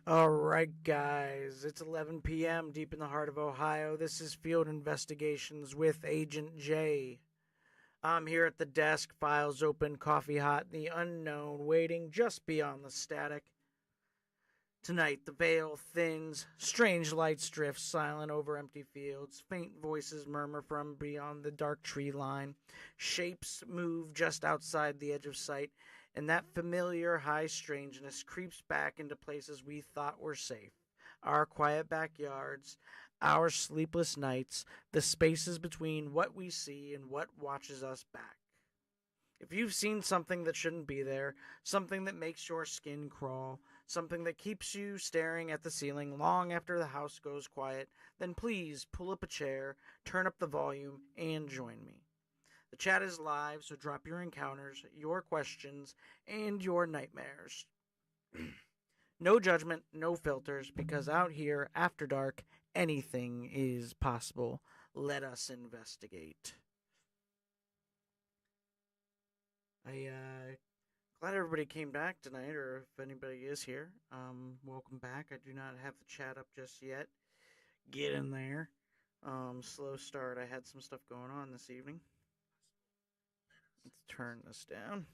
All right, guys, it's 11 p.m. deep in the heart of Ohio. This is Field Investigations with Agent J. I'm here at the desk, files open, coffee hot, the unknown waiting just beyond the static. Tonight, the veil thins, strange lights drift silent over empty fields, faint voices murmur from beyond the dark tree line, shapes move just outside the edge of sight, and that familiar high strangeness creeps back into places we thought were safe. Our quiet backyards, our sleepless nights, the spaces between what we see and what watches us back. If you've seen something that shouldn't be there, something that makes your skin crawl, something that keeps you staring at the ceiling long after the house goes quiet, then please pull up a chair, turn up the volume, and join me. The chat is live, so drop your encounters, your questions, and your nightmares. No judgment, no filters, because out here, after dark, anything is possible. Let us investigate. Glad everybody came back tonight, or if anybody is here, welcome back. I do not have the chat up just yet. Get in there. Slow start. I had some stuff going on this evening. Let's turn this down.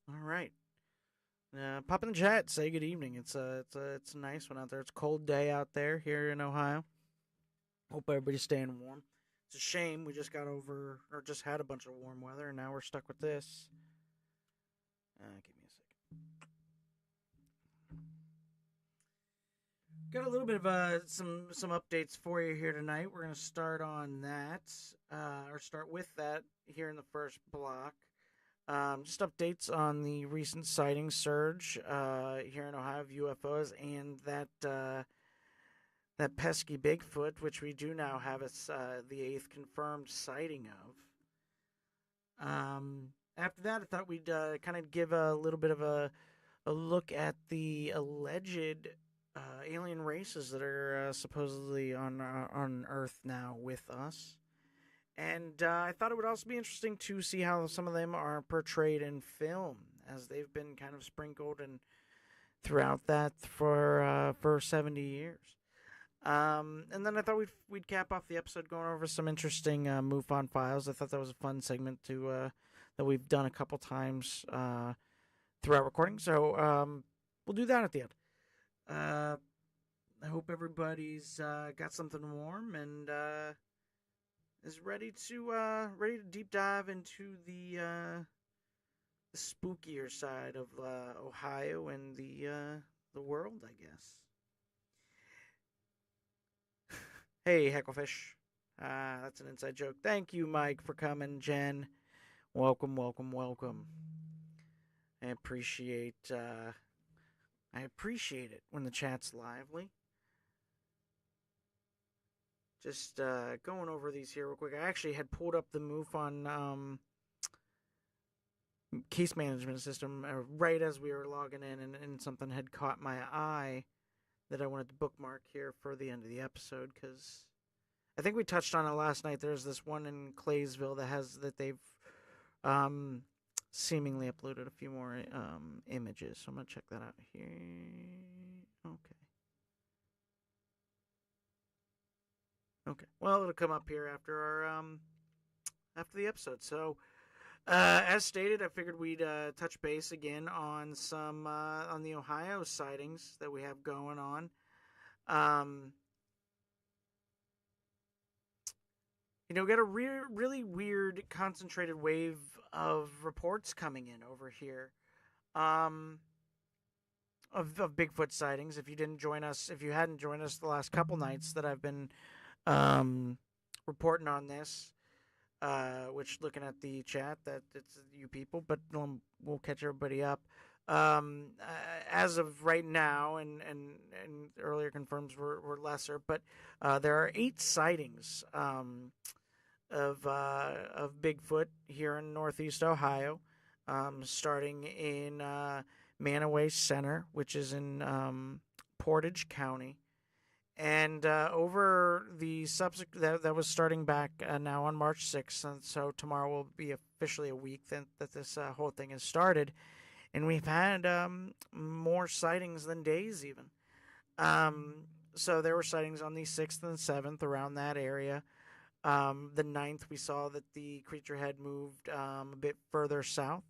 All right. Pop in the chat. Say good evening. It's a nice one out there. It's a cold day out there here in Ohio. Hope everybody's staying warm. It's a shame we just just had a bunch of warm weather, and now we're stuck with this. Give me a second. Got a little bit of some updates for you here tonight. We're going to start on that, or start with that here in the first block. Just updates on the recent sighting surge here in Ohio of UFOs and that pesky Bigfoot, which we do now have as the 8th confirmed sighting of. After that, I thought we'd kind of give a little bit of a look at the alleged alien races that are supposedly on Earth now with us. And I thought it would also be interesting to see how some of them are portrayed in film, as they've been kind of sprinkled and throughout that for 70 years. And then I thought we'd cap off the episode going over some interesting Mufon files. I thought that was a fun segment that we've done a couple times throughout recording. So we'll do that at the end. I hope everybody's got something warm and is ready to deep dive into the spookier side of Ohio and the world, I guess. Hey, Hecklefish. That's an inside joke. Thank you, Mike, for coming. Jen, welcome, welcome, welcome. I appreciate it when the chat's lively. Just going over these here real quick. I actually had pulled up the Mufon case management system right as we were logging in, and something had caught my eye that I wanted to bookmark here for the end of the episode, because I think we touched on it last night. There's this one in Claysville that they've seemingly uploaded a few more images. So I'm gonna check that out here. Okay. Well, it'll come up here after after the episode. So, as stated, I figured we'd touch base again on some on the Ohio sightings that we have going on. Got a really weird concentrated wave of reports coming in over here of Bigfoot sightings. If you hadn't joined us the last couple nights that I've been reporting on this, which, looking at the chat, that it's you people, but we'll catch everybody up. As of right now, and earlier confirms were lesser, but there are 8 sightings of Bigfoot here in Northeast Ohio, starting in Manaway Center, which is in Portage County. And over the subsequent, that was starting back now on March 6th, and so tomorrow will be officially a week that this whole thing has started. and we've had more sightings than days even. So there were sightings on the 6th and 7th around that area. The 9th, we saw that the creature had moved a bit further south.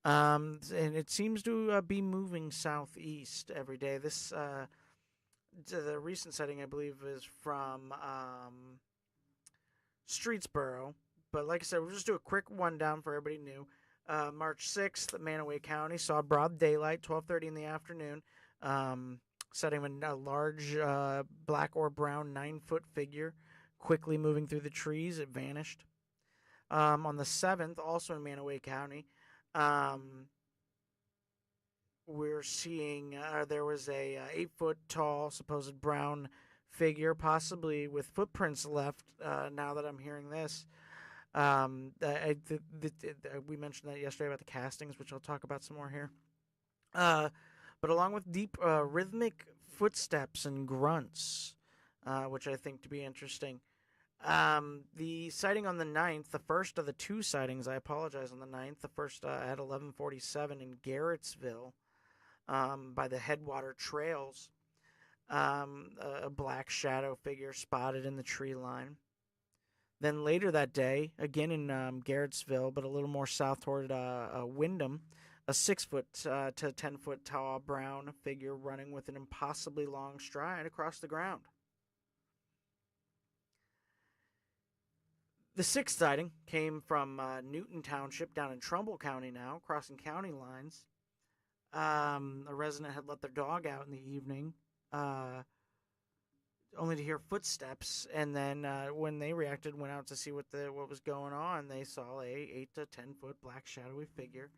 And it seems to be moving southeast every day. The recent sighting, I believe, is from Streetsboro. But like I said, we'll just do a quick rundown for everybody new. March 6th, Manaway County saw broad daylight, 12:30 in the afternoon. Sighting a large black or brown 9-foot figure quickly moving through the trees. It vanished. On the 7th, also in Manaway County, we're seeing there was a 8-foot tall supposed brown figure, possibly with footprints left. Now that I'm hearing this, we mentioned that yesterday about the castings, which I'll talk about some more here. But along with deep rhythmic footsteps and grunts, which I think to be interesting. The sighting on the 9th, the first of the two sightings, I apologize, on the 9th, the first at 11:47 in Garrettsville, by the Headwater Trails, a black shadow figure spotted in the tree line. Then later that day, again in Garrettsville, but a little more south toward Windham, a 6-foot to 10-foot tall brown figure running with an impossibly long stride across the ground. The 6th sighting came from Newton Township down in Trumbull County now, crossing county lines. A resident had let their dog out in the evening, only to hear footsteps, and then when they reacted, went out to see what was going on. They saw a 8 to 10-foot black shadowy figure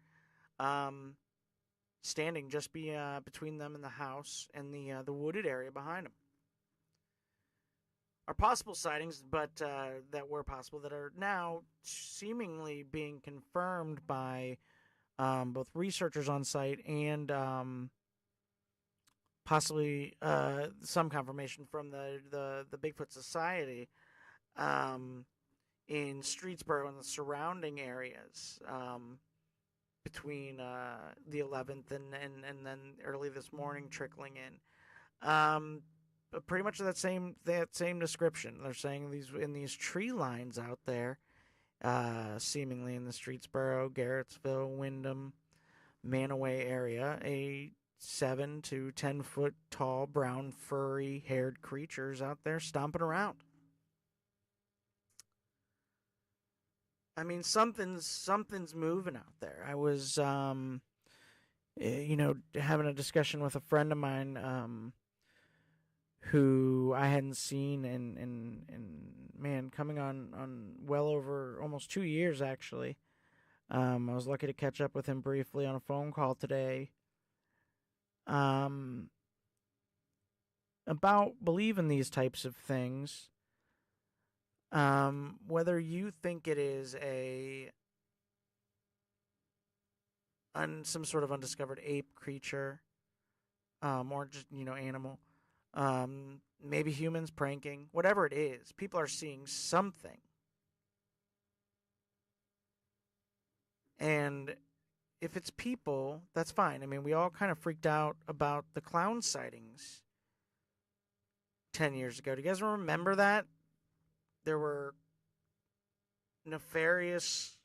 standing just between them and the house and the wooded area behind them. Are possible sightings, but that were possible, that are now seemingly being confirmed by both researchers on site and possibly some confirmation from the Bigfoot Society in Streetsboro and the surrounding areas between the 11th and then early this morning trickling in. But pretty much that same description. They're saying these tree lines out there, seemingly in the Streetsboro, Garrettsville, Windham, Manaway area, a 7 to 10 foot tall, brown, furry haired creatures out there stomping around. I mean, something's moving out there. I was, having a discussion with a friend of mine, who I hadn't seen in man, coming on well over almost 2 years, actually. I was lucky to catch up with him briefly on a phone call today. About believing these types of things. Whether you think it is some sort of undiscovered ape creature, or just, animal. Maybe humans pranking, whatever it is, people are seeing something. And if it's people, that's fine. I mean, we all kind of freaked out about the clown sightings 10 years ago. Do you guys remember that? There were nefarious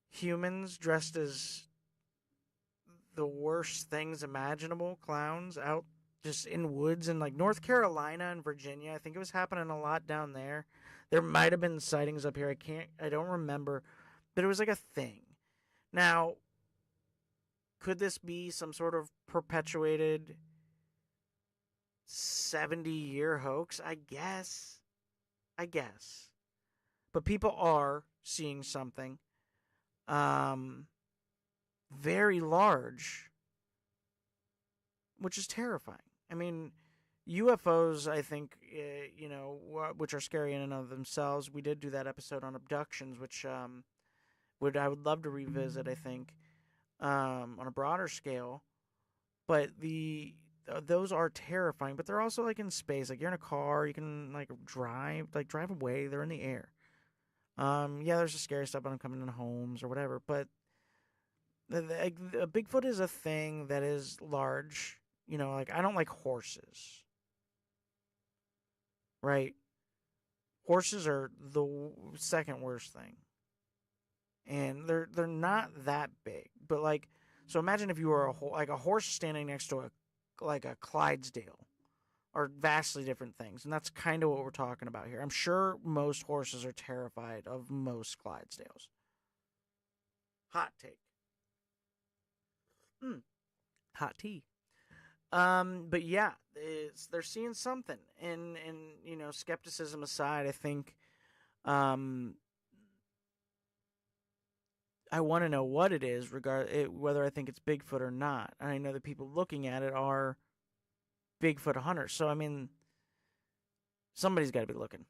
humans dressed as the worst things imaginable, clowns out just in woods in like North Carolina and Virginia. I think it was happening a lot down there. There might have been sightings up here. I don't remember, but it was like a thing. Now, could this be some sort of perpetuated 70-year hoax? I guess. But people are seeing something very large, which is terrifying. I mean, UFOs, I think, which are scary in and of themselves. We did do that episode on abductions, which I would love to revisit, I think, on a broader scale. But those are terrifying, but they're also like in space. Like, you're in a car, you can drive away. They're in the air. Yeah, there's the scary stuff about them coming in homes or whatever, but A Bigfoot is a thing that is large. You know, like I don't like horses, right? Horses are the second worst thing, and they're not that big. But like, so imagine if you were like a horse standing next to a Clydesdale, are vastly different things, and that's kind of what we're talking about here. I'm sure most horses are terrified of most Clydesdales. Hot take. Hot tea. But yeah, they're seeing something, and you know, skepticism aside, I think, um, I want to know what it is, whether I think it's Bigfoot or not. And I know that people looking at it are Bigfoot hunters, so I mean, somebody's got to be looking.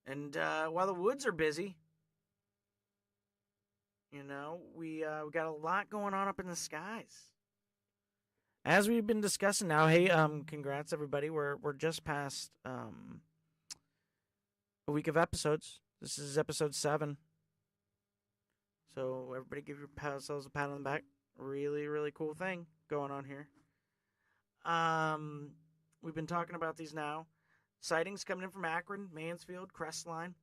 And while the woods are busy, you know, we got a lot going on up in the skies. As we've been discussing now, hey, congrats everybody. We're just past a week of episodes. This is episode 7. So everybody give yourselves a pat on the back. Really, really cool thing going on here. We've been talking about these now. Sightings coming in from Akron, Mansfield, Crestline.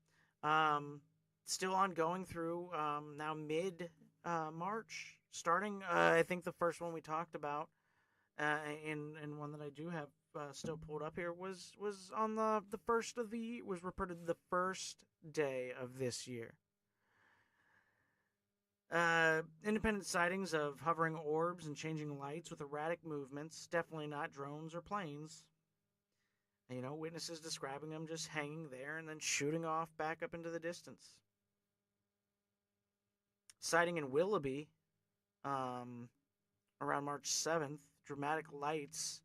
Still ongoing through now mid March. Starting, I think the first one we talked about, and one that I do have still pulled up here was on the first of the was reported the first day of this year. Independent sightings of hovering orbs and changing lights with erratic movements, definitely not drones or planes. You know, witnesses describing them just hanging there and then shooting off back up into the distance. Sighting in Willoughby, around March 7th, dramatic lights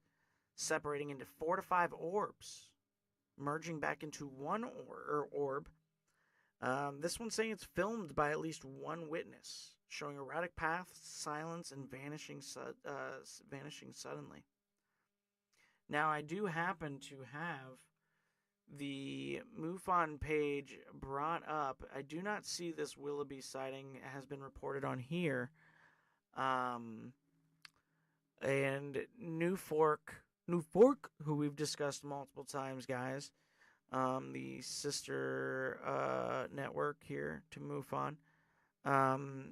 separating into 4 to 5 orbs, merging back into one orb. This one's saying it's filmed by at least one witness, showing erratic paths, silence, and vanishing suddenly. Now, I do happen to have the Mufon page brought up. I do not see this Willoughby sighting has been reported on here. And New Fork, who we've discussed multiple times, guys, the sister network here to Mufon,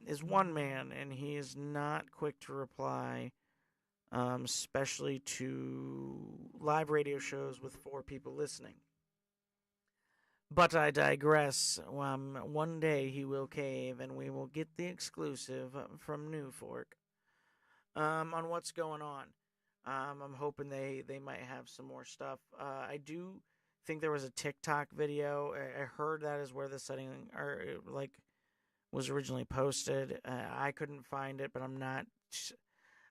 is one man, and he is not quick to reply, especially to live radio shows with 4 people listening. But I digress. One day he will cave, and we will get the exclusive from New Fork on what's going on. I'm hoping they might have some more stuff. I do think there was a TikTok video. I heard that is where the setting was originally posted. I couldn't find it, but I'm not.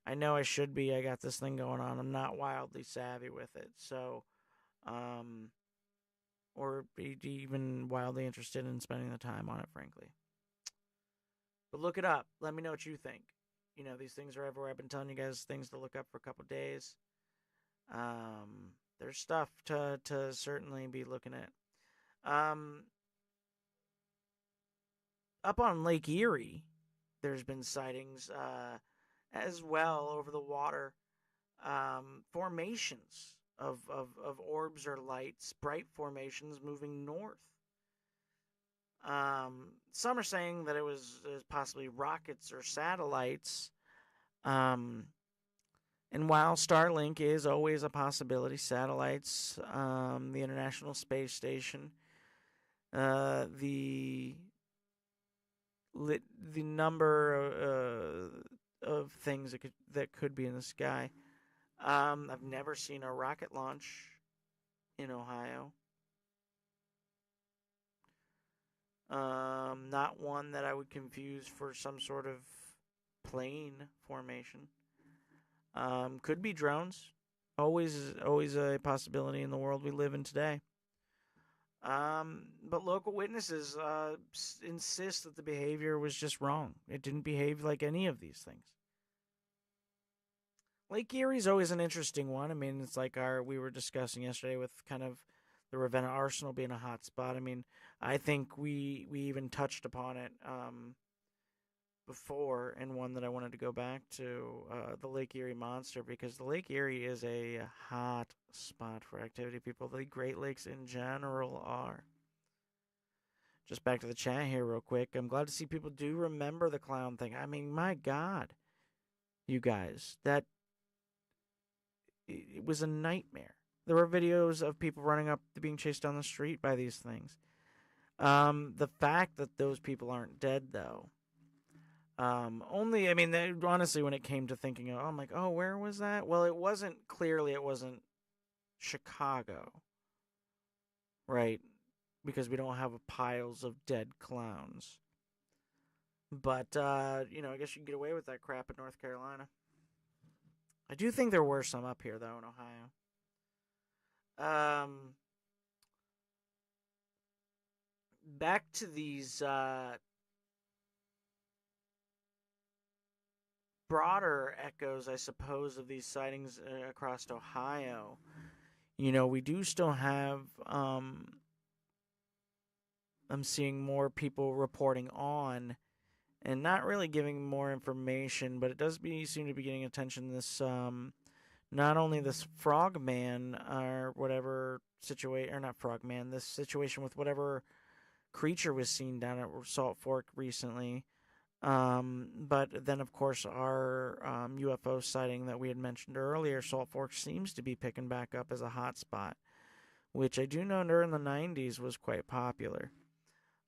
I know I should be. I got this thing going on. I'm not wildly savvy with it, so or even wildly interested in spending the time on it, frankly. But look it up. Let me know what you think. You know, these things are everywhere. I've been telling you guys things to look up for a couple days. There's stuff to certainly be looking at. Up on Lake Erie, there's been sightings as well over the water. Formations of orbs or lights, bright formations moving north. Some are saying that it was possibly rockets or satellites. And while Starlink is always a possibility, satellites, the International Space Station, the number of things that could be in the sky. I've never seen a rocket launch in Ohio. Not one that I would confuse for some sort of plane formation. Could be drones. Always a possibility in the world we live in today. But local witnesses insist that the behavior was just wrong. It didn't behave like any of these things. Lake Erie's always an interesting one. I mean, it's like we were discussing yesterday with kind of the Ravenna Arsenal being a hot spot. I mean, I think we even touched upon it before, and one that I wanted to go back to, the Lake Erie Monster, because the Lake Erie is a hot spot for activity. People, the Great Lakes in general are. Just back to the chat here real quick. I'm glad to see people do remember the clown thing. I mean, my God, you guys, it was a nightmare. There were videos of people running up, being chased down the street by these things. The fact that those people aren't dead, though. Honestly, when it came to thinking, I'm like, oh, where was that? Well, it wasn't Chicago, right? Because we don't have piles of dead clowns. But, I guess you can get away with that crap in North Carolina. I do think there were some up here, though, in Ohio. Back to these, broader echoes, I suppose, of these sightings across Ohio. We do still have, I'm seeing more people reporting on and not really giving more information, but it does seem to be getting attention. This, not only this frogman or whatever situation, or not frogman, this situation with whatever creature was seen down at Salt Fork recently. But then, of course, our UFO sighting that we had mentioned earlier, Salt Fork seems to be picking back up as a hot spot, which I do know during the 90s was quite popular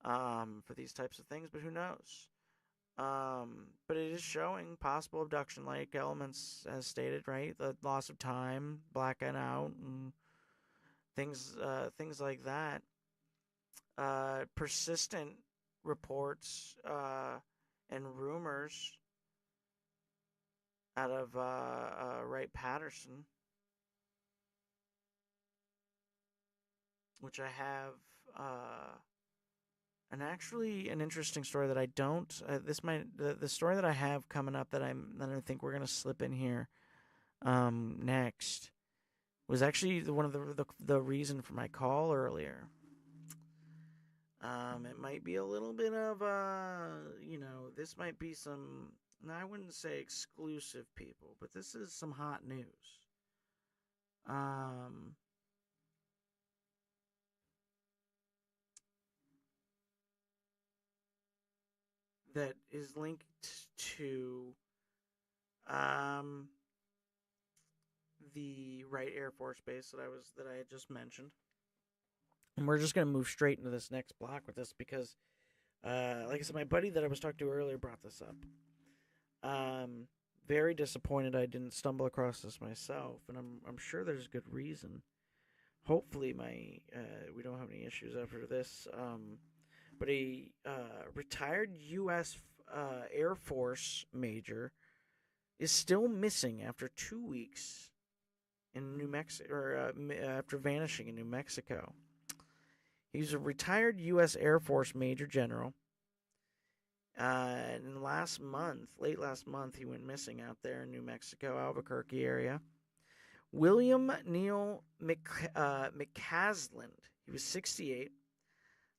for these types of things, but who knows? But it is showing possible abduction-like elements, as stated, right? The loss of time, blacking out, and things like that. Persistent reports and rumors out of Wright-Patterson, which I have an interesting story that I don't. The story that I have coming up that I think we're gonna slip in here next was actually one of the reason for my call earlier. It might be a little bit of this might be some. I wouldn't say exclusive people, but this is some hot news. That is linked to the Wright Air Force Base that I had just mentioned. And we're just going to move straight into this next block with this because, like I said, my buddy that I was talking to earlier brought this up. Very disappointed I didn't stumble across this myself, and I'm sure there's good reason. Hopefully, we don't have any issues after this. But a retired U.S. Air Force major is still missing after 2 weeks in New Mexico, or after vanishing in New Mexico. He's a retired U.S. Air Force Major General. And late last month, he went missing out there in New Mexico, Albuquerque area. William Neal McCasland. He was 68.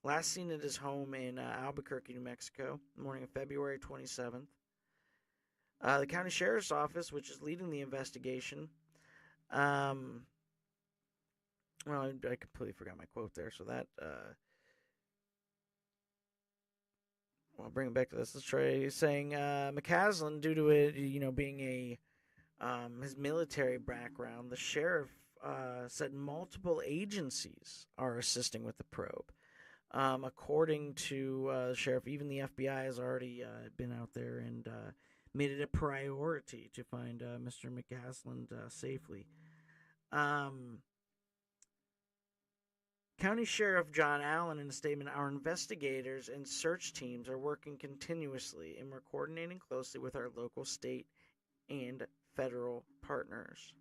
Last seen at his home in Albuquerque, New Mexico, the morning of February 27th. The county sheriff's office, which is leading the investigation, well, I completely forgot my quote there, so that, I'll bring it back to this. Let's try saying, McCasland, due to it, being his military background, the sheriff, said multiple agencies are assisting with the probe. According to the sheriff, even the FBI has already been out there and made it a priority to find Mr. McCasland safely. County Sheriff John Allen, in a statement, our investigators and search teams are working continuously and we're coordinating closely with our local, state, and federal partners.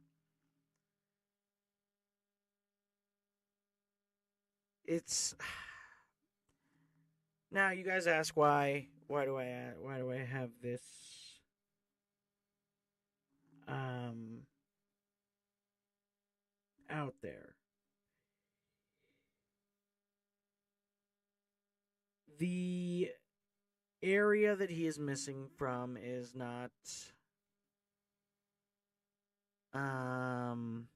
It's now you guys ask why do I have this out there? The area that he is missing from is not um,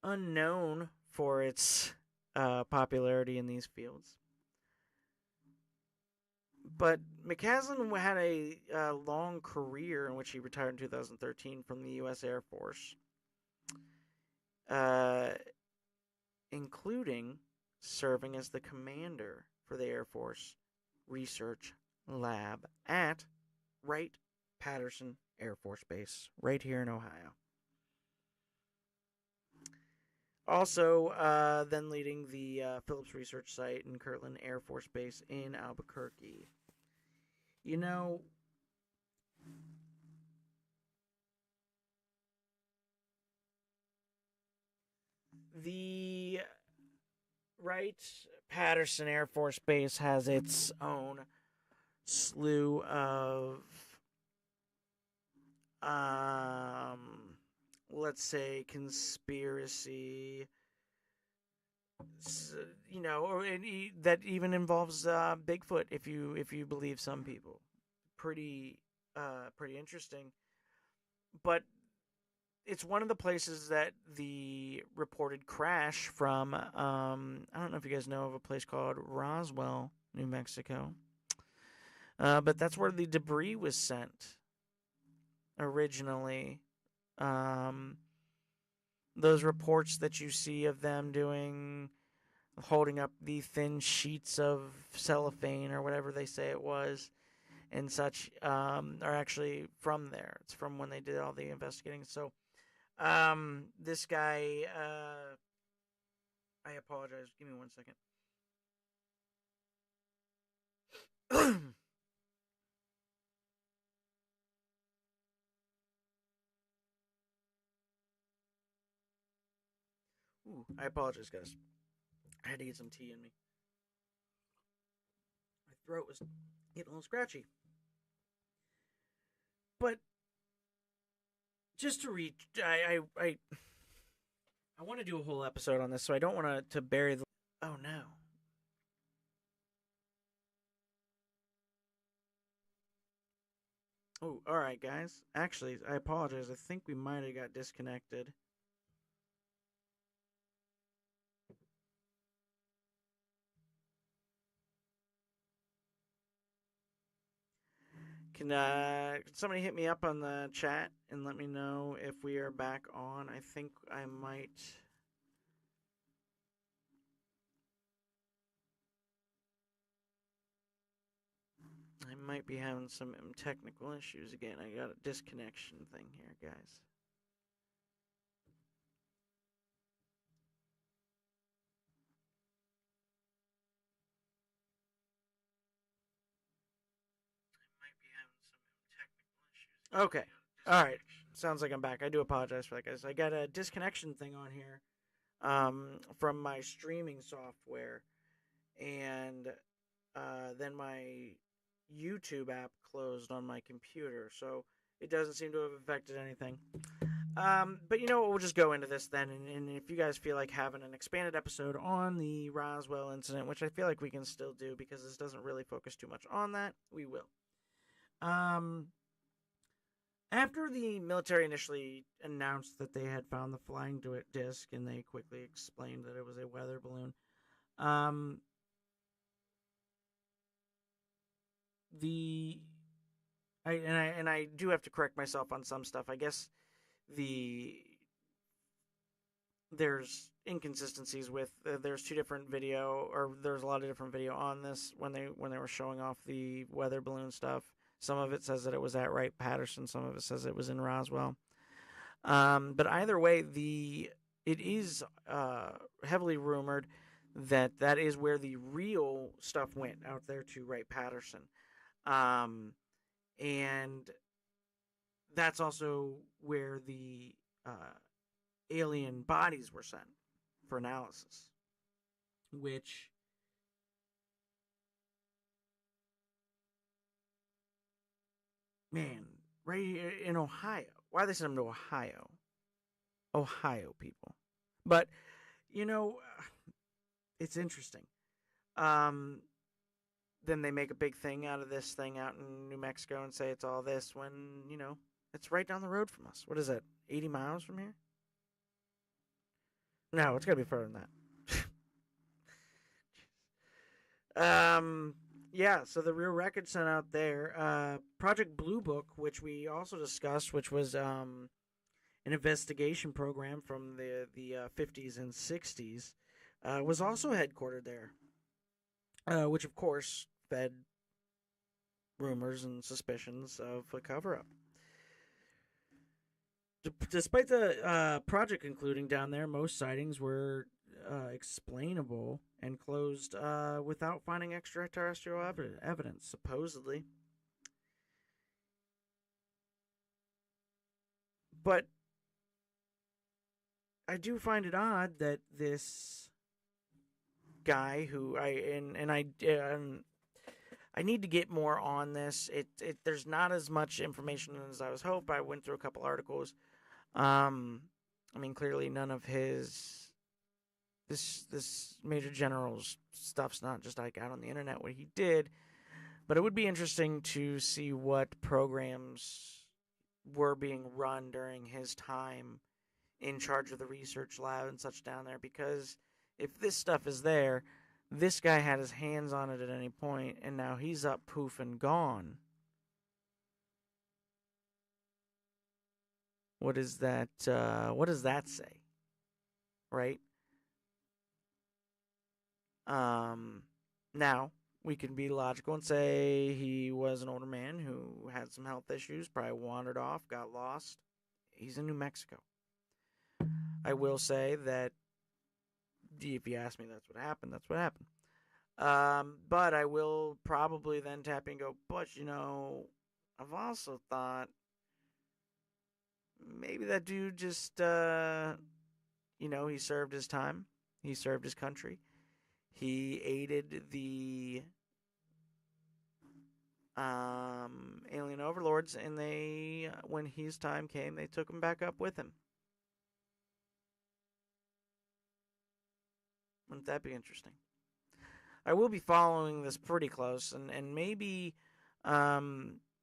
unknown for its popularity in these fields. But McCaslin had a long career in which he retired in 2013 from the U.S. Air Force, uh, including serving as the commander for the Air Force Research Lab at Wright-Patterson Air Force Base, right here in Ohio. Also, then leading the Phillips Research Site in Kirtland Air Force Base in Albuquerque. You know, the Wright-Patterson Air Force Base has its own slew of, let's say, conspiracy, or that even involves Bigfoot. If you believe some people, pretty interesting. But it's one of the places that the reported crash from. I don't know if you guys know of a place called Roswell, New Mexico. But that's where the debris was sent originally. Those reports that you see of them holding up the thin sheets of cellophane or whatever they say it was and such, are actually from there. It's from when they did all the investigating. So, this guy, I apologize. Give me 1 second. Ooh, I apologize, guys. I had to get some tea in me. My throat was getting a little scratchy. But just to read, I want to do a whole episode on this, so I don't want to bury the. Oh no. Oh, all right, guys. Actually, I apologize. I think we might have got disconnected. Can somebody hit me up on the chat and let me know if we are back on? I think I might. I might be having some technical issues again. I got a disconnection thing here, guys. Okay. All right. Sounds like I'm back. I do apologize for that, guys. I got a disconnection thing on here from my streaming software, and then my YouTube app closed on my computer, so it doesn't seem to have affected anything. But you know what? We'll just go into this then, and if you guys feel like having an expanded episode on the Roswell incident, which I feel like we can still do because this doesn't really focus too much on that, we will. After the military initially announced that they had found the flying disc, and they quickly explained that it was a weather balloon, I do have to correct myself on some stuff. I guess there's inconsistencies with there's two different video, or there's a lot of different video on this when they were showing off the weather balloon stuff. Some of it says that it was at Wright-Patterson. Some of it says it was in Roswell. But either way, it is heavily rumored that is where the real stuff went, out there to Wright-Patterson. And that's also where the alien bodies were sent for analysis, which man, right here in Ohio. Why they sent them to Ohio? Ohio people. But, it's interesting. then they make a big thing out of this thing out in New Mexico and say it's all this when, it's right down the road from us. What is it, 80 miles from here? No, it's got to be further than that. Yeah, so the Real Record sent out there. Project Blue Book, which we also discussed, which was an investigation program from the 50s and 60s, was also headquartered there, which, of course, fed rumors and suspicions of a cover-up. Despite the project concluding down there, most sightings were explainable and closed without finding extraterrestrial evidence, supposedly. But I do find it odd that this guy who I need to get more on this. There's not as much information as I was hoping. I went through a couple articles. I mean, clearly none of this Major General's stuff's not just like out on the internet what he did, but it would be interesting to see what programs were being run during his time in charge of the research lab and such down there, because if this stuff is there, this guy had his hands on it at any point, and now he's up, poof, and gone. What is that? What does that say? Right? Now, we can be logical and say he was an older man who had some health issues, probably wandered off, got lost. He's in New Mexico. I will say that, if you ask me, that's what happened. That's what happened. But I will probably then tap in and go, but, I've also thought maybe that dude just, he served his time. He served his country. He aided the alien overlords, and they, when his time came, they took him back up with him. Wouldn't that be interesting? I will be following this pretty close, and maybe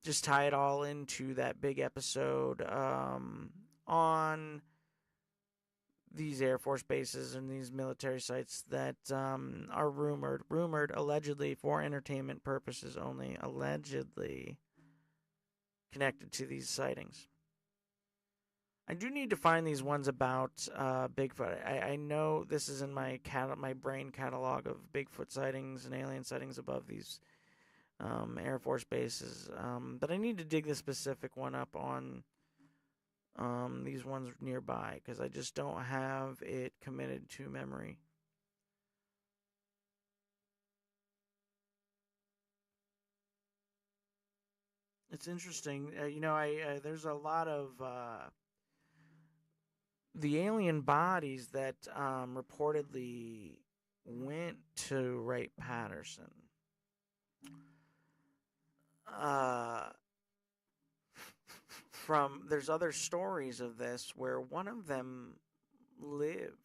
just tie it all into that big episode on these Air Force bases and these military sites that are rumored, allegedly, for entertainment purposes only, allegedly connected to these sightings. I do need to find these ones about Bigfoot. I know this is in my brain catalog of Bigfoot sightings and alien sightings above these Air Force bases, but I need to dig the specific one up on these ones nearby, because I just don't have it committed to memory. It's interesting. There's a lot of the alien bodies that reportedly went to Wright-Patterson. There's other stories of this where one of them lived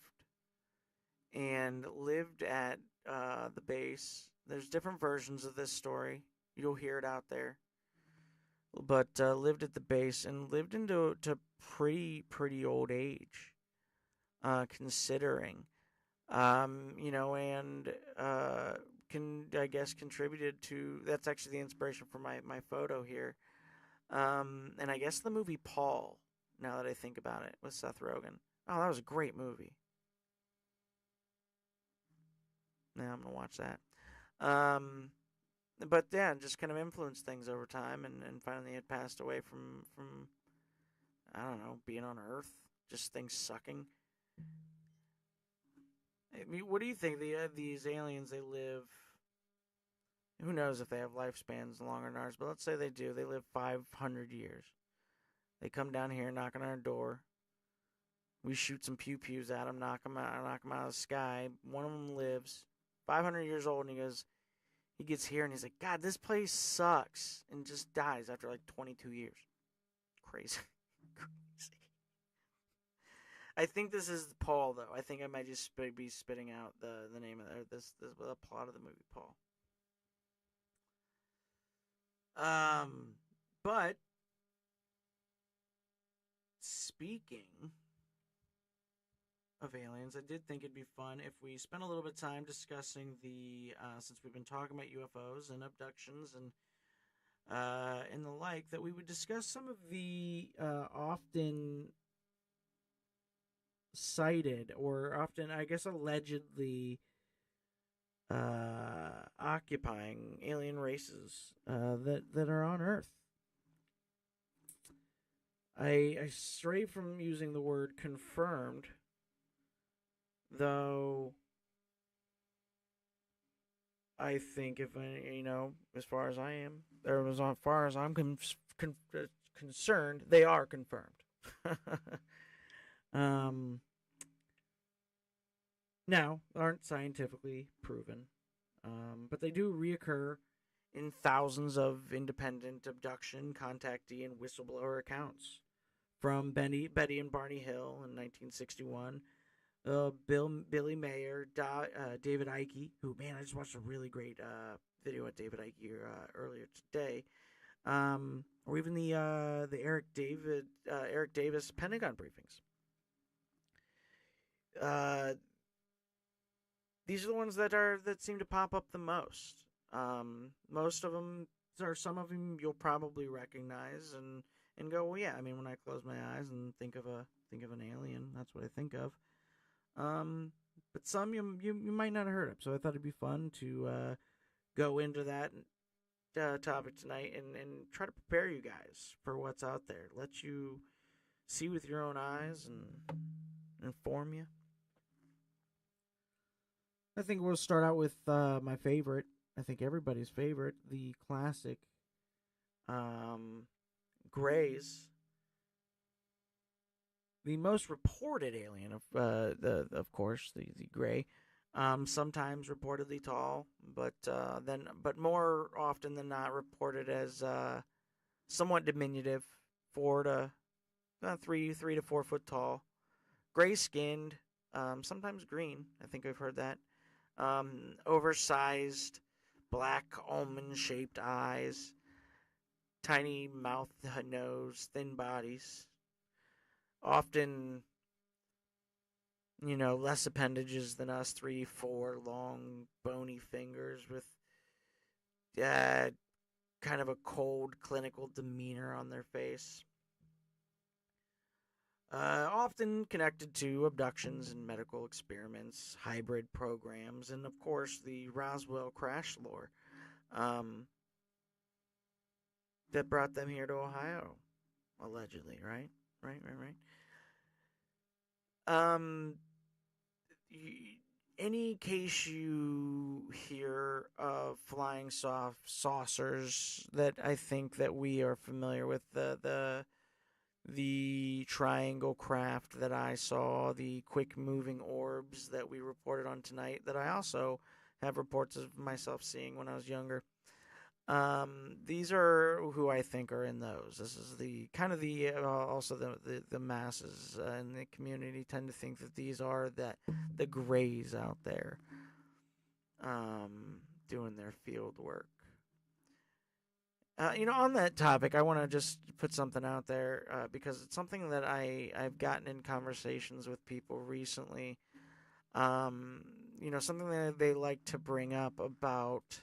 at the base. There's different versions of this story. You'll hear it out there. But lived at the base and lived into pretty old age, considering, and contributed to. That's actually the inspiration for my photo here. And I guess the movie Paul, now that I think about it, with Seth Rogen. Oh, that was a great movie. Now I'm going to watch that. But yeah, just kind of influenced things over time, and finally it passed away from I don't know, being on Earth, just things sucking. I mean, what do you think? These aliens, they live, who knows if they have lifespans longer than ours, but let's say they do. They live 500 years. They come down here, knock on our door. We shoot some pew-pews at them, knock them out of the sky. One of them lives, 500 years old, and he gets here, and he's like, God, this place sucks, and just dies after like 22 years. Crazy. Crazy. I think this is Paul, though. I think I might just be spitting out the name of the plot of the movie Paul. Um, but speaking of aliens, I did think it'd be fun if we spent a little bit of time discussing since we've been talking about UFOs and abductions and the like, that we would discuss some of the often cited or often, I guess, allegedly occupying alien races that are on Earth. I stray from using the word confirmed, though. I think if as far as I am, or as far as I'm concerned, they are confirmed. um, Now aren't scientifically proven, but they do reoccur in thousands of independent abduction, contactee, and whistleblower accounts. From Betty and Barney Hill in 1961, Billy Mayer, David Icke, who, man, I just watched a really great video at David Icke earlier today, or even the Eric Davis Pentagon briefings. These are the ones that seem to pop up the most. Most of them, or some of them, you'll probably recognize and go, well, yeah. I mean, when I close my eyes and think of an alien, that's what I think of. But some you might not have heard of, so I thought it'd be fun to go into that topic tonight and try to prepare you guys for what's out there. Let you see with your own eyes and inform you. I think we'll start out with my favorite. I think everybody's favorite, the classic Greys. The most reported alien of course, the gray. Sometimes reportedly tall, but more often than not reported as somewhat diminutive, 3 to 4 foot tall, gray skinned, sometimes green. I think I've heard that. Oversized, black almond shaped eyes, tiny mouth, nose, thin bodies. Often, less appendages than us, 3, 4 long, bony fingers with kind of a cold, clinical demeanor on their face. Often connected to abductions and medical experiments, hybrid programs, and of course the Roswell crash lore that brought them here to Ohio, allegedly, right? Right. Any case you hear of flying saucers that I think that we are familiar with, the triangle craft that I saw, the quick moving orbs that we reported on tonight, that I also have reports of myself seeing when I was younger. These are who I think are in those. This is the kind of also the masses in the community tend to think that these are the Greys out there, doing their field work. On that topic, I want to just put something out there because it's something that I've gotten in conversations with people recently. Something that they like to bring up about,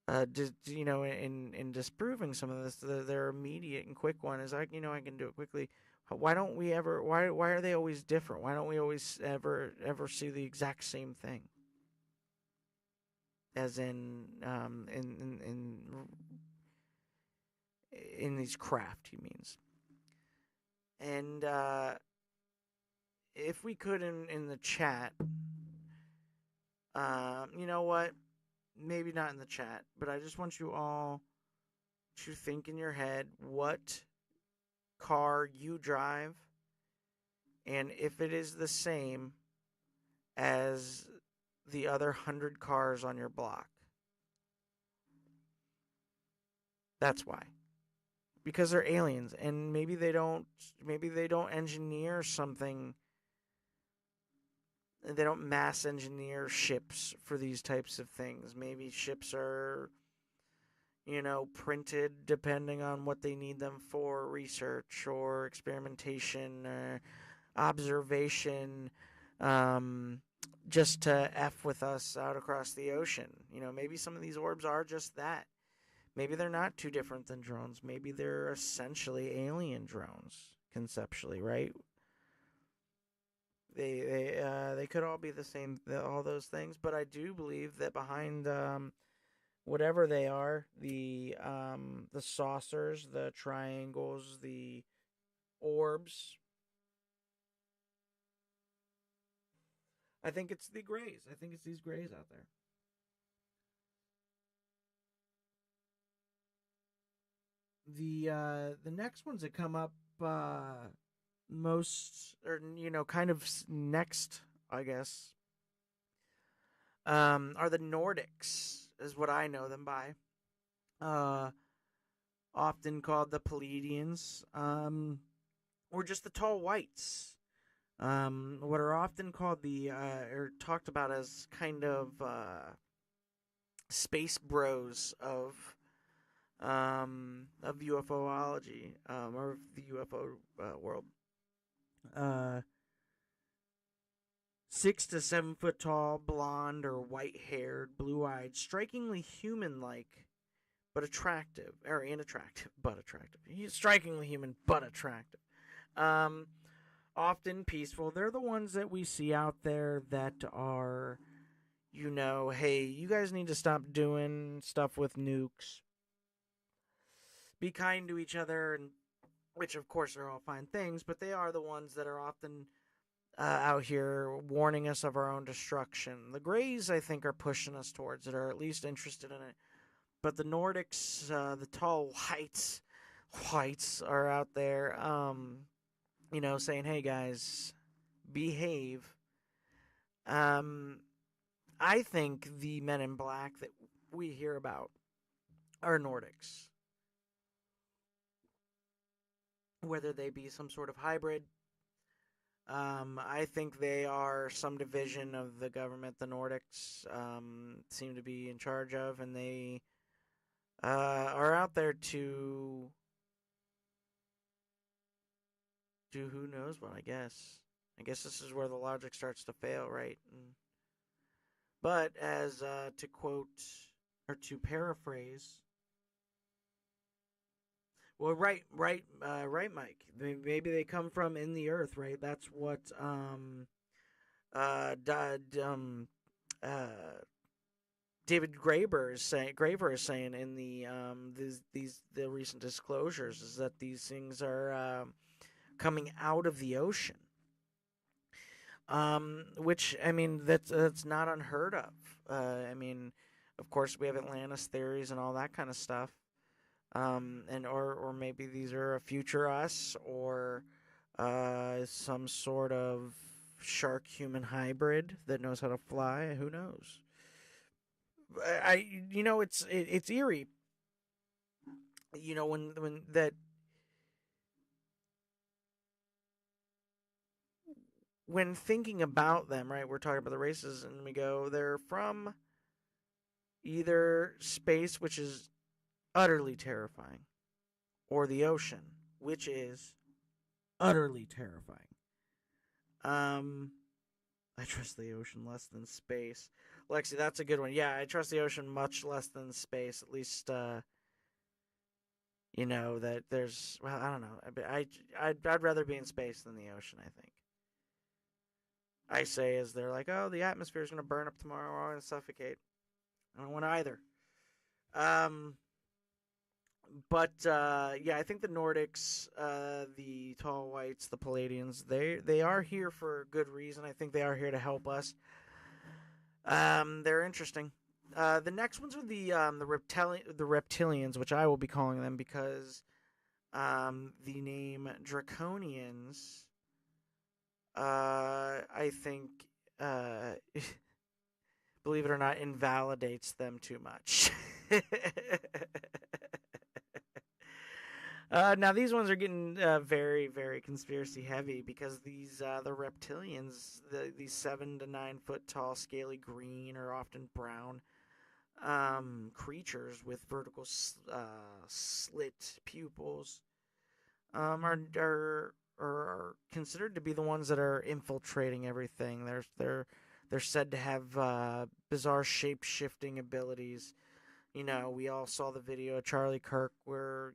in disproving some of this. Their immediate and quick one is, I can do it quickly. Why don't we ever? Why are they always different? Why don't we always ever see the exact same thing? As in these craft, he means. And if we could in the chat, you know what? Maybe not in the chat, but I just want you all to think in your head what car you drive, and if it is the same as the other 100 cars on your block. That's why. Because they're aliens, and maybe they don't engineer something. They don't mass engineer ships for these types of things. Maybe ships are, printed depending on what they need them for, research or experimentation or observation, just to F with us out across the ocean. Maybe some of these orbs are just that. Maybe they're not too different than drones. Maybe they're essentially alien drones, conceptually, right? They could all be the same, all those things. But I do believe that behind whatever they are, the saucers, the triangles, the orbs, I think it's the grays. I think it's these grays out there. The next ones that come up most, or kind of next, I guess, are the Nordics, is what I know them by. Often called the Pleiadians, or just the tall whites. What are often called or talked about as kind of space bros of UFOlogy, or the UFO world. 6 to 7 foot tall, blonde or white haired, blue eyed, strikingly human like, but attractive, or inattractive, but attractive. He's strikingly human, but attractive. Often peaceful. They're the ones that we see out there that are, hey, you guys need to stop doing stuff with nukes. Be kind to each other, and which of course are all fine things, but they are the ones that are often out here warning us of our own destruction. The Greys, I think, are pushing us towards it, or at least interested in it. But the Nordics, the tall whites are out there, saying, hey guys, behave. I think the men in black that we hear about are Nordics. Whether they be some sort of hybrid, I think they are some division of the government the Nordics seem to be in charge of, and they are out there to do who knows what, I guess. I guess this is where the logic starts to fail, right? But as to quote, or to paraphrase, well, right, Mike. Maybe they come from in the earth, right? That's what David Graeber is saying in the recent disclosures, is that these things are coming out of the ocean. Which, I mean, that's not unheard of. I mean, of course, we have Atlantis theories and all that kind of stuff. Or maybe these are a future us, or some sort of shark-human hybrid that knows how to fly. Who knows? It's eerie. When that. When thinking about them, right, we're talking about the races, and we go, they're from either space, which is utterly terrifying, or the ocean, which is utterly terrifying. I trust the ocean less than space. Lexi, that's a good one. Yeah, I trust the ocean much less than space. At least, that there's, well, I don't know. I'd rather be in space than the ocean, I think. I say as they're like, oh, the atmosphere is going to burn up tomorrow, we're all going to suffocate. I don't want either. But I think the Nordics, the tall whites, the Pleiadians, they are here for good reason. I think they are here to help us. They're interesting. The next ones are the reptilians, which I will be calling them because the name Draconians, I think, believe it or not, invalidates them too much. Now these ones are getting very, very conspiracy heavy because these the reptilians, these 7 to 9 foot tall, scaly green or often brown, creatures with vertical slit pupils are considered to be the ones that are infiltrating everything. They're said to have bizarre shape shifting abilities. We all saw the video of Charlie Kirk where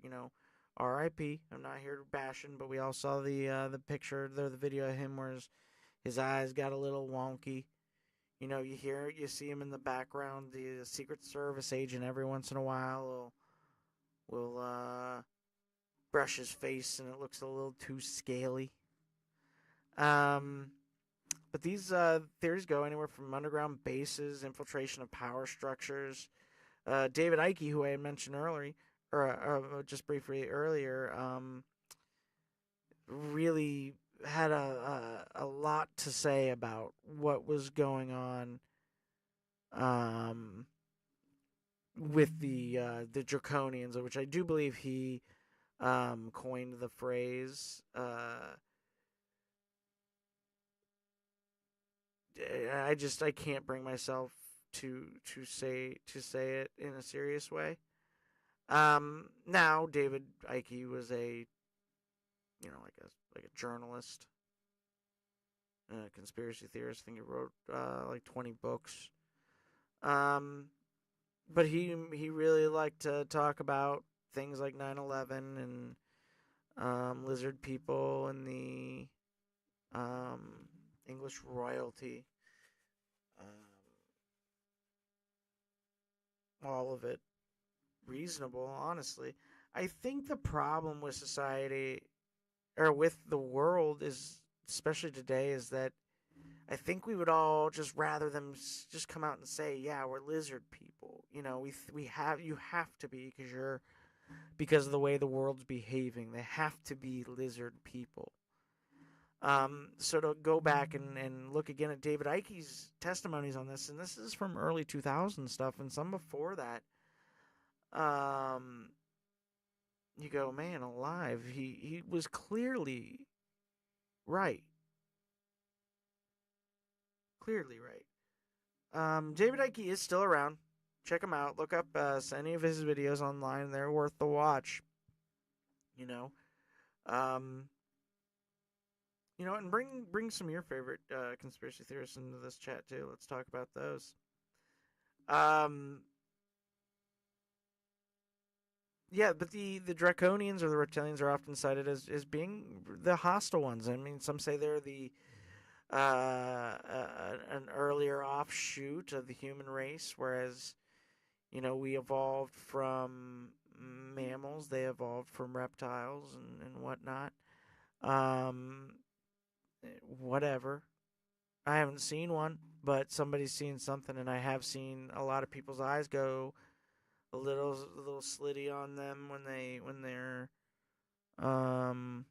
R.I.P. I'm not here to bash him, but we all saw the picture, the video of him where his eyes got a little wonky. You see him in the background. The Secret Service agent every once in a while will brush his face, and it looks a little too scaly. But these theories go anywhere from underground bases, infiltration of power structures. David Icke, who I had mentioned earlier, or just briefly earlier, really had a lot to say about what was going on with the Draconians, which I do believe he coined the phrase. I can't bring myself to say it in a serious way. Now David Icke was a like a journalist, a conspiracy theorist. I think he wrote like 20 books. But he really liked to talk about things like 9/11 and lizard people and the English royalty. All of it reasonable, honestly. I think the problem with society or with the world is, especially today, is that I think we would all just rather them just come out and say, "Yeah, we're lizard people." You have to be because of the way the world's behaving. They have to be lizard people. So to go back and look again at David Icke's testimonies on this, and this is from early 2000 stuff, and some before that. You go, man, alive. He was clearly right. Clearly right. David Icke is still around. Check him out. Look up any of his videos online. They're worth the watch. Um, and bring some of your favorite conspiracy theorists into this chat too. Let's talk about those. Yeah, but the Draconians or the Reptilians are often cited as being the hostile ones. I mean, some say they're the an earlier offshoot of the human race, whereas we evolved from mammals, they evolved from reptiles and whatnot. Whatever. I haven't seen one, but somebody's seen something, and I have seen a lot of people's eyes go a little slitty on them when they're on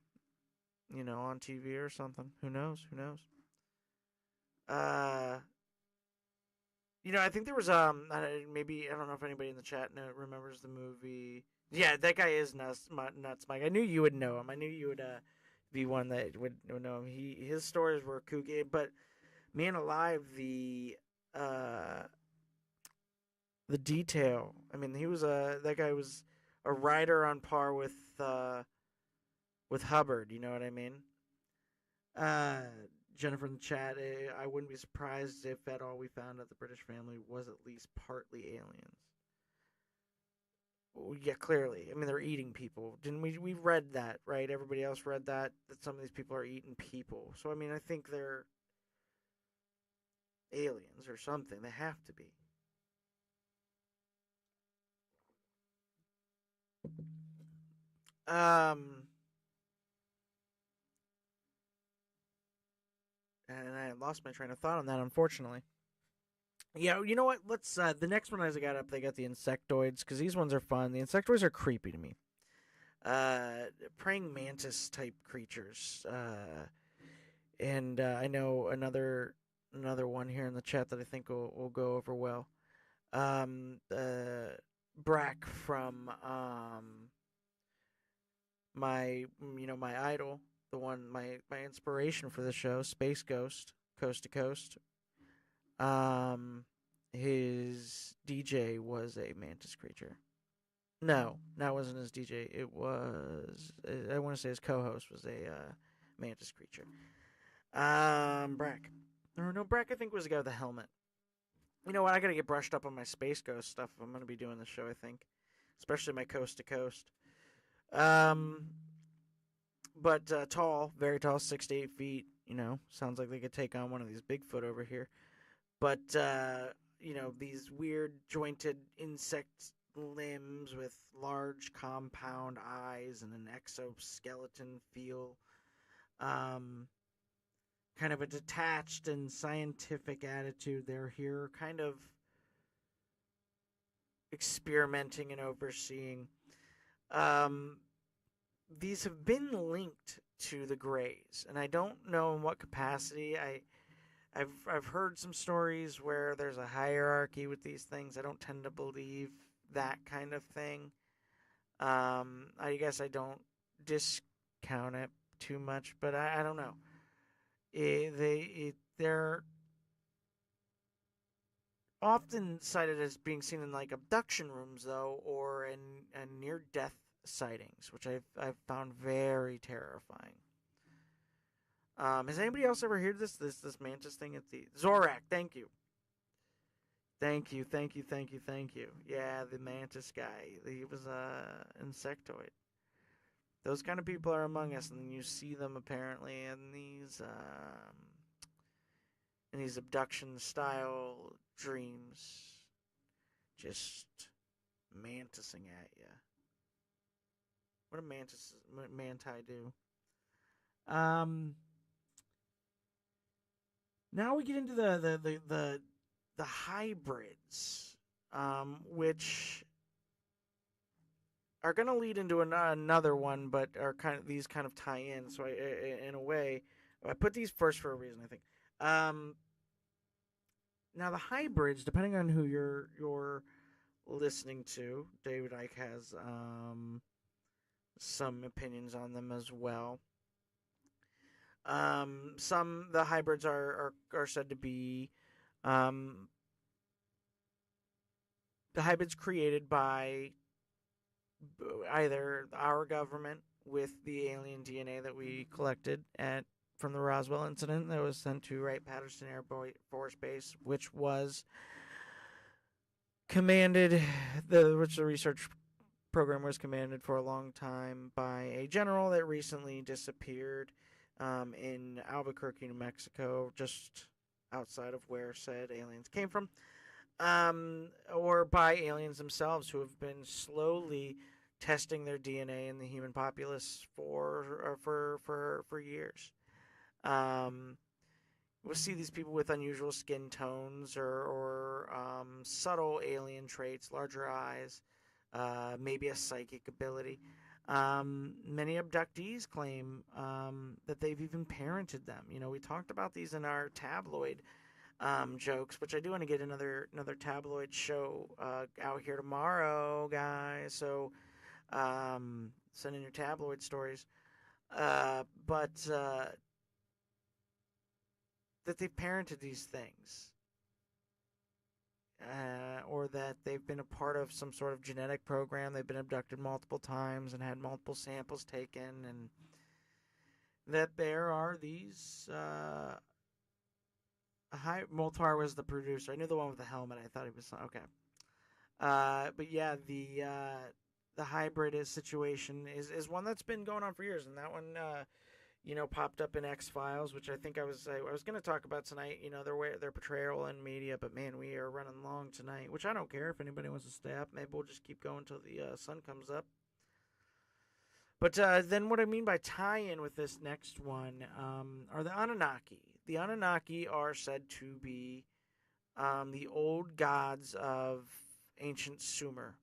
TV or something. Who knows? Uh, I think there was maybe I don't know if anybody in the chat remembers the movie. Yeah, that guy is nuts, Mike. I knew you would know him. I knew you would be one that would know him. His stories were kooky, but man alive, the detail. I mean, that guy was a writer on par with Hubbard. You know what I mean? Uh, Jennifer in the chat. I wouldn't be surprised if at all we found out the British family was at least partly aliens. Well, yeah, clearly. I mean, they're eating people. Didn't we read that, right? Everybody else read that some of these people are eating people. So I mean, I think they're aliens or something. They have to be. Um, and I lost my train of thought on that, unfortunately. Yeah, you know what? Let's the next one as I got up, they got the insectoids because these ones are fun. The insectoids are creepy to me. Praying mantis type creatures. And I know another one here in the chat that I think will go over well. Brack from my my idol, the one my inspiration for the show, Space Ghost, Coast to Coast. his DJ was a mantis creature. No, that wasn't his DJ. It was, I want to say his co-host was a mantis creature. Brack. No, Brack I think was the guy with the helmet. You know what? I gotta get brushed up on my Space Ghost stuff if I'm gonna be doing this show, I think. Especially my coast to coast. Um, but tall, very tall, 6 to 8 feet. Sounds like they could take on one of these Bigfoot over here. But these weird jointed insect limbs with large compound eyes and an exoskeleton feel. Kind of a detached and scientific attitude. They're here kind of experimenting and overseeing. These have been linked to the Greys, and I don't know in what capacity. I've heard some stories where there's a hierarchy with these things. I don't tend to believe that kind of thing. I guess I don't discount it too much, but I don't know. They're often cited as being seen in like abduction rooms, though, or in near-death sightings, which I've found very terrifying. Has anybody else ever heard this mantis thing at the Zorak? Thank you. Yeah, the mantis guy. He was a insectoid. Those kind of people are among us, and you see them apparently in these abduction style dreams, just mantising at you. What do manti do? Now we get into the hybrids, which are going to lead into another one, but are these kind of tie in. So in a way, I put these first for a reason, I think. Now the hybrids, depending on who you're listening to, David Icke has some opinions on them as well. The hybrids are said to be the hybrids created by either our government with the alien DNA that we collected from the Roswell incident that was sent to Wright-Patterson Air Force Base, which was commanded, which the research program was commanded for a long time by a general that recently disappeared in Albuquerque, New Mexico, just outside of where said aliens came from, or by aliens themselves who have been slowly testing their DNA in the human populace for years. We'll see these people with unusual skin tones or subtle alien traits, larger eyes, maybe a psychic ability. Many abductees claim that they've even parented them. We talked about these in our tabloid jokes, which I do want to get another tabloid show out here tomorrow, guys. So send in your tabloid stories. But that they've parented these things. Or that they've been a part of some sort of genetic program. They've been abducted multiple times and had multiple samples taken, and that there are these. Moltar was the producer. I knew the one with the helmet. I thought he was okay. But yeah, the hybrid situation is one that's been going on for years, and that one popped up in X-Files, which I think I was going to talk about tonight. Their portrayal in media, but man, we are running long tonight, which I don't care if anybody wants to stay up. Maybe we'll just keep going until the sun comes up. But then what I mean by tie-in with this next one are the Anunnaki. The Anunnaki are said to be the old gods of ancient Sumer.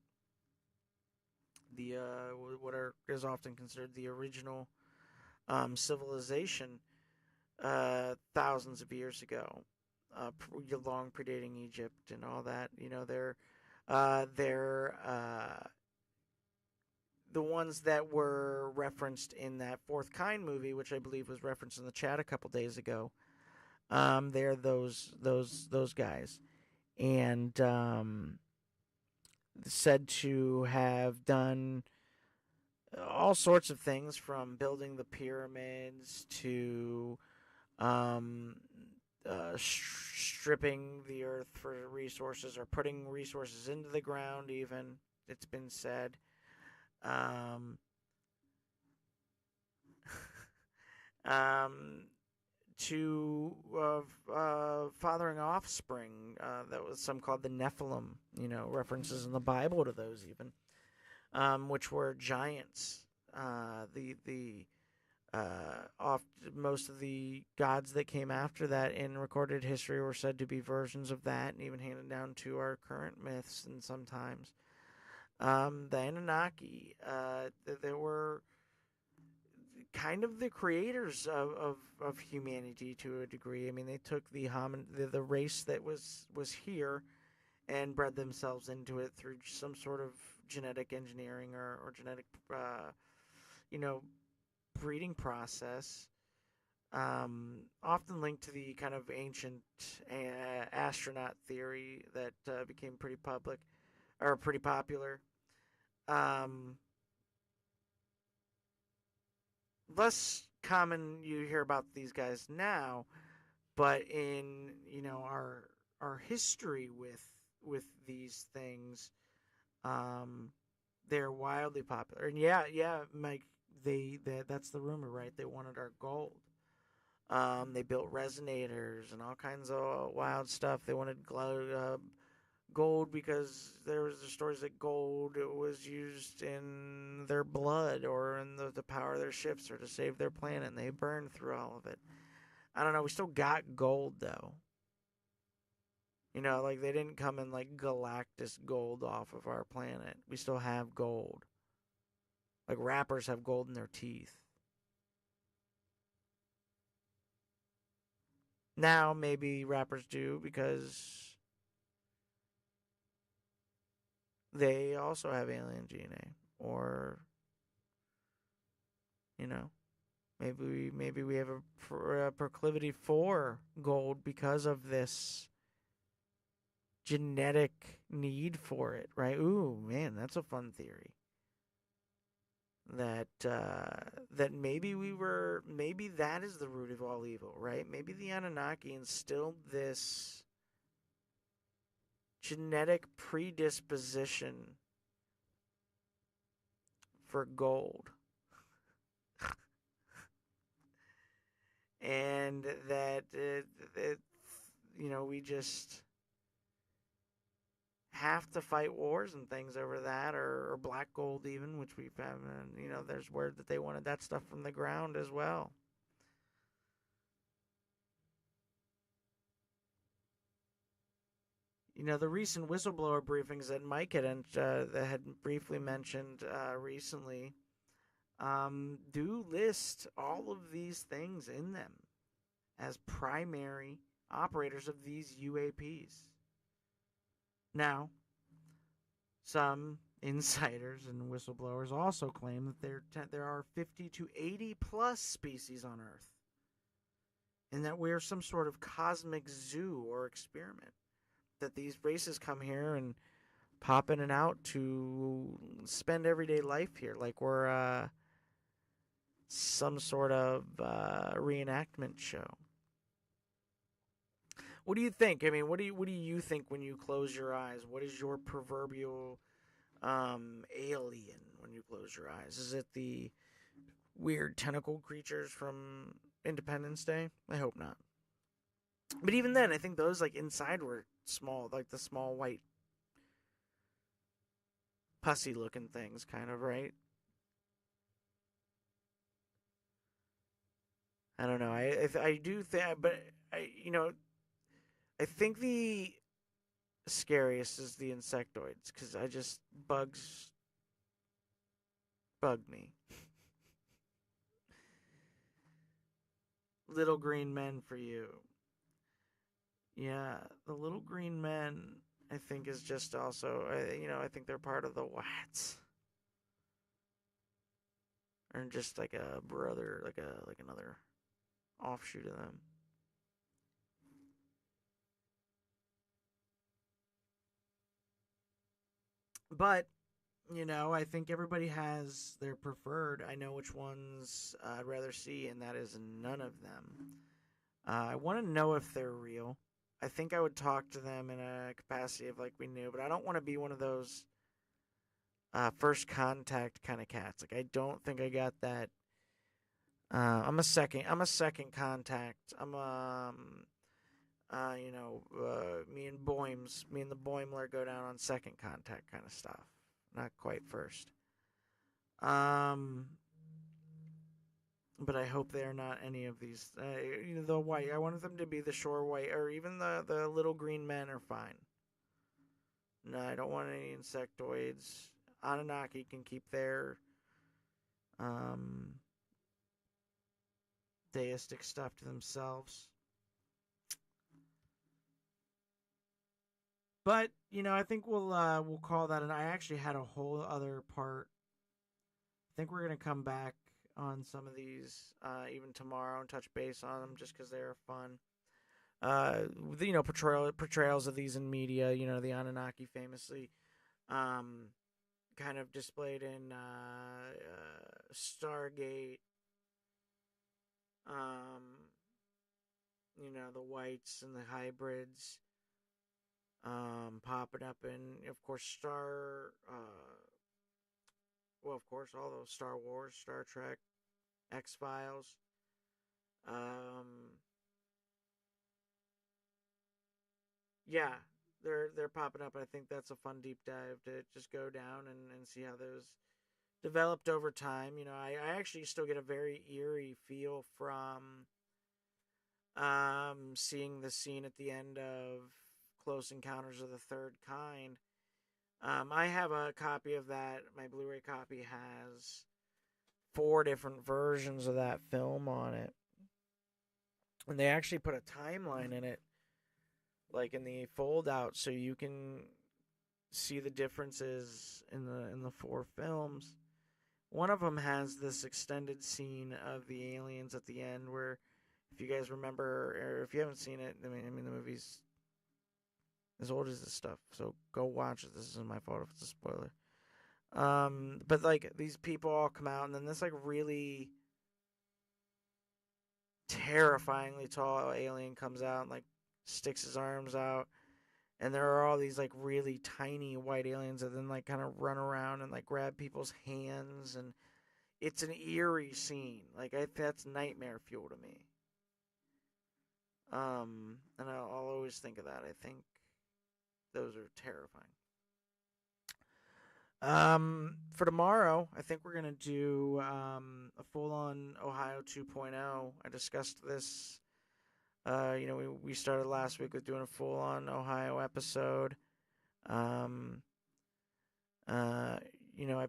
What is often considered the original civilization thousands of years ago, long predating Egypt and all that. They're the ones that were referenced in that Fourth Kind movie, which I believe was referenced in the chat a couple days ago. They're those guys, and said to have done all sorts of things from building the pyramids to um, stripping the earth for resources or putting resources into the ground, even, it's been said. Um, um, to fathering offspring. That was some called the Nephilim, references in the Bible to those even, which were giants. Most of the gods that came after that in recorded history were said to be versions of that, and even handed down to our current myths. And sometimes the Anunnaki, they were kind of the creators of humanity to a degree. I mean, they took the race that was here and bred themselves into it through some sort of genetic engineering or genetic, you know, breeding process. Often linked to the kind of ancient astronaut theory that became pretty popular. Um, Less common you hear about these guys now, but in our history with these things, they're wildly popular. And yeah, Mike, that's the rumor, right? They wanted our gold. They built resonators and all kinds of wild stuff. They wanted gold because there was the stories that gold was used in their blood or in the power of their ships or to save their planet, and they burned through all of it. I don't know. We still got gold, though. Like they didn't come in like Galactus gold off of our planet. We still have gold. Like rappers have gold in their teeth. Now, maybe rappers do because they also have alien DNA. Or, you know, maybe we have a proclivity for gold because of this genetic need for it, right? Ooh, man, that's a fun theory. That maybe that is the root of all evil, right? Maybe the Anunnaki instilled this genetic predisposition for gold. And that we just have to fight wars and things over that, or black gold even, which we found. There's word that they wanted that stuff from the ground as well. The recent whistleblower briefings that Mike had briefly mentioned recently do list all of these things in them as primary operators of these UAPs. Now, some insiders and whistleblowers also claim that there are 50 to 80 plus species on Earth, and that we're some sort of cosmic zoo or experiment. That these races come here and pop in and out to spend everyday life here, like we're some sort of reenactment show. What do you think? I mean, what do you think when you close your eyes? What is your proverbial alien when you close your eyes? Is it the weird tentacle creatures from Independence Day? I hope not. But even then, I think those like inside were small, like the small white pussy looking things, kind of, right? I don't know. I do think, but I think the scariest is the insectoids because bugs bug me. Little green men for you. Yeah, the little green men, I think, is just also, I think they're part of the Wats. Or just like a brother, like another offshoot of them. But I think everybody has their preferred. I know which ones I'd rather see, and that is none of them. I want to know if they're real. I think I would talk to them in a capacity of like we knew, but I don't want to be one of those first contact kind of cats. Like I don't think I got that. I'm a second. I'm a second contact. Me and the Boimler go down on second contact kind of stuff. Not quite first. Um, but I hope they're not any of these. The white. I wanted them to be the shore white, or even the little green men are fine. No, I don't want any insectoids. Anunnaki can keep their um, deistic stuff to themselves. But I think we'll call that. And I actually had a whole other part. I think we're gonna come back on some of these even tomorrow and touch base on them just because they're fun. Portrayals of these in media. The Anunnaki famously um, kind of displayed in Stargate. Um, the whites and the hybrids popping up in, of course, of course, all those Star Wars, Star Trek, X Files. Um, yeah, they're popping up. I think that's a fun deep dive to just go down and see how those developed over time. I actually still get a very eerie feel from seeing the scene at the end of Close Encounters of the Third Kind. I have a copy of that. My Blu-ray copy has 4 different versions of that film on it, and they actually put a timeline in it, like in the fold out, so you can see the differences in the 4 films. One of them has this extended scene of the aliens at the end, where, if you guys remember, or if you haven't seen it, I mean the movie's as old as this stuff, so go watch it. This isn't my fault if it's a spoiler. But like these people all come out, and then this like really terrifyingly tall alien comes out and like sticks his arms out, and there are all these like really tiny white aliens that then like kind of run around and like grab people's hands, and it's an eerie scene. Like that's nightmare fuel to me. And I'll always think of that. I think those are terrifying. For tomorrow, I think we're gonna do a full-on Ohio 2.0. I discussed this. We started last week with doing a full-on Ohio episode. Um, I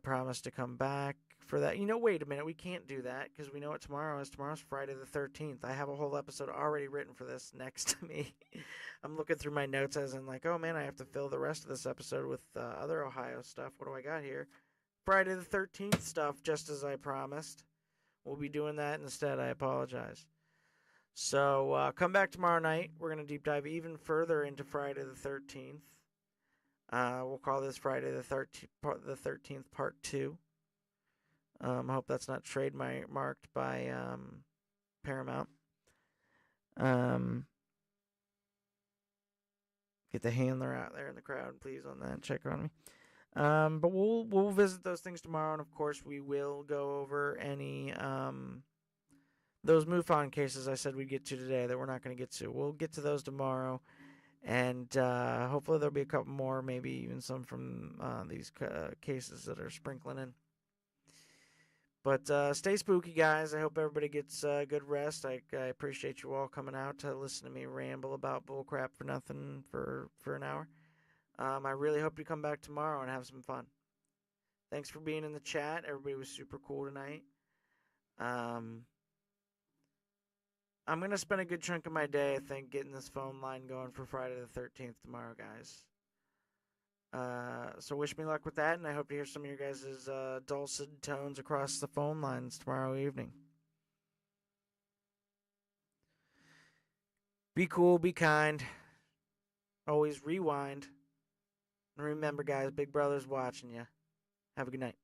promised to come back for that. Wait a minute, we can't do that because we know what tomorrow is. Tomorrow's Friday the 13th. I have a whole episode already written for this next to me. I'm looking through my notes as in like, oh man, I have to fill the rest of this episode with other Ohio stuff. What do I got here? Friday the 13th stuff, just as I promised. We'll be doing that instead. I apologize. So come back tomorrow night. We're going to deep dive even further into Friday the 13th. We'll call this Friday the 13th Part 2. I hope that's not trademarked by Paramount. Get the handler out there in the crowd, please, on that. Check on me. But we'll visit those things tomorrow, and of course we will go over any those Mufon cases I said we'd get to today that we're not going to get to. We'll get to those tomorrow, and hopefully there'll be a couple more, maybe even some from these cases that are sprinkling in. But stay spooky, guys. I hope everybody gets good rest. I appreciate you all coming out to listen to me ramble about bullcrap for nothing for an hour. I really hope you come back tomorrow and have some fun. Thanks for being in the chat. Everybody was super cool tonight. I'm going to spend a good chunk of my day, I think, getting this phone line going for Friday the 13th tomorrow, guys. So wish me luck with that, and I hope to hear some of your guys' dulcet tones across the phone lines tomorrow evening. Be cool, be kind. Always rewind, And remember, guys, Big Brother's watching you. Have a good night.